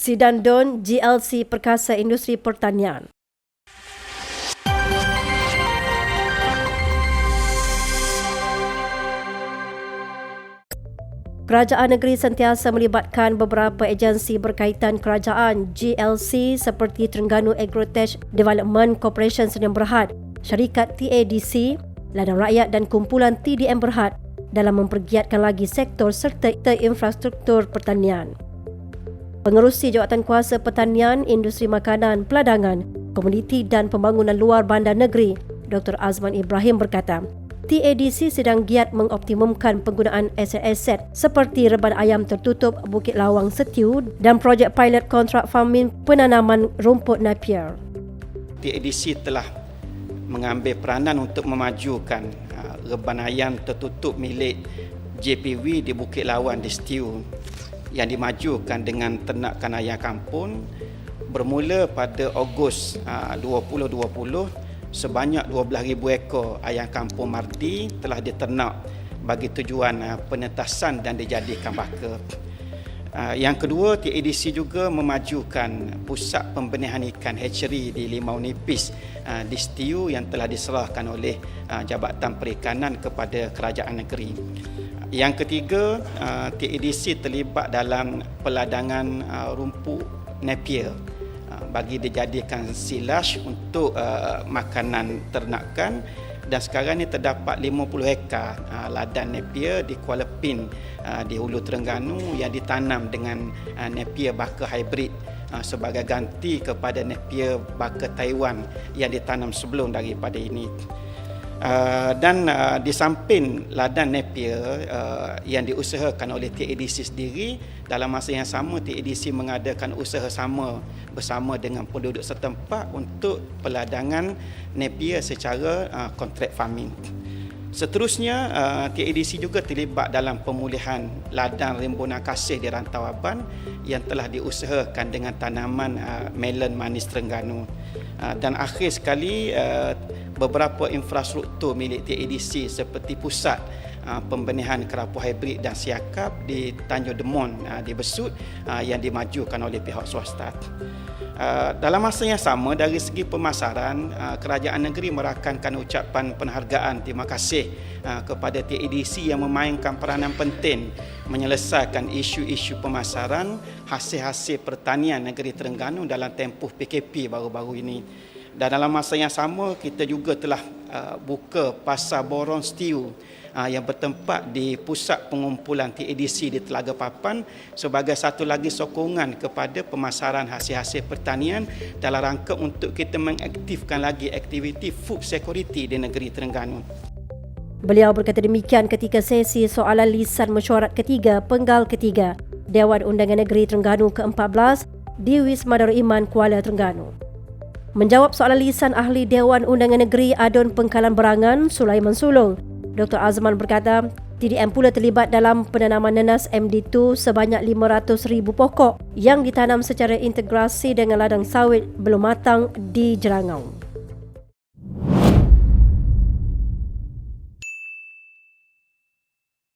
Sidang DUN GLC Perkasa Industri Pertanian. Kerajaan negeri sentiasa melibatkan beberapa agensi berkaitan kerajaan GLC seperti Terengganu Agrotech Development Corporation Sdn Bhd, syarikat TADC, Ladang Rakyat dan kumpulan TDM Berhad dalam mempergiatkan lagi sektor serta infrastruktur pertanian. Pengerusi Jawatankuasa Pertanian, Industri Makanan, Peladangan, Komuniti dan Pembangunan Luar Bandar Negeri, Dr. Azman Ibrahim berkata, TADC sedang giat mengoptimumkan penggunaan aset-aset seperti reban ayam tertutup Bukit Lawang Setiu dan projek pilot kontrak farming penanaman rumput Napier. TADC telah mengambil peranan untuk memajukan reban ayam tertutup milik JPW di Bukit Lawang di Setiu yang dimajukan dengan ternakan ayam kampung bermula pada Ogos 2020. Sebanyak 12,000 ekor ayam kampung Mardi telah diternak bagi tujuan penetasan dan dijadikan baka. Yang kedua, TADC juga memajukan pusat pembenihan ikan hatchery di Limau Nipis di Setiu yang telah diserahkan oleh Jabatan Perikanan kepada kerajaan negeri. Yang ketiga, TADC terlibat dalam peladangan rumput Napier bagi dijadikan silage untuk makanan ternakan, dan sekarang ini terdapat 50 hektar ladang Napier di Kuala Pin di Hulu Terengganu yang ditanam dengan Napier baka hybrid sebagai ganti kepada Napier baka Taiwan yang ditanam sebelum daripada ini. Dan di samping ladang Napier yang diusahakan oleh TADC sendiri, dalam masa yang sama TADC mengadakan usaha sama bersama dengan penduduk setempat untuk peladangan Napier secara kontrak farming. Seterusnya, TADC juga terlibat dalam pemulihan ladang Rembulan Kasih di Rantau Aban yang telah diusahakan dengan tanaman melon manis Terengganu. Dan akhir sekali, beberapa infrastruktur milik TADC seperti pusat pembenihan kerapu hybrid dan siakap di Tanjung Demon di Besut yang dimajukan oleh pihak swasta. Dalam masa yang sama, dari segi pemasaran, kerajaan negeri merakamkan ucapan penghargaan terima kasih kepada TADC yang memainkan peranan penting menyelesaikan isu-isu pemasaran hasil-hasil pertanian negeri Terengganu dalam tempoh PKP baru-baru ini. Dan dalam masa yang sama, kita juga telah buka Pasar Borong Setiu yang bertempat di pusat pengumpulan TADC di Telaga Papan sebagai satu lagi sokongan kepada pemasaran hasil-hasil pertanian dalam rangka untuk kita mengaktifkan lagi aktiviti food security di negeri Terengganu. Beliau berkata demikian ketika sesi soalan lisan mesyuarat ketiga penggal ketiga Dewan Undangan Negeri Terengganu ke-14 di Wisma Darul Iman, Kuala Terengganu. Menjawab soalan lisan Ahli Dewan Undangan Negeri Adun Pengkalan Berangan, Sulaiman Sulong, Dr. Azman berkata, TDM pula terlibat dalam penanaman nanas MD2 sebanyak 500,000 pokok yang ditanam secara integrasi dengan ladang sawit belum matang di Jerangau.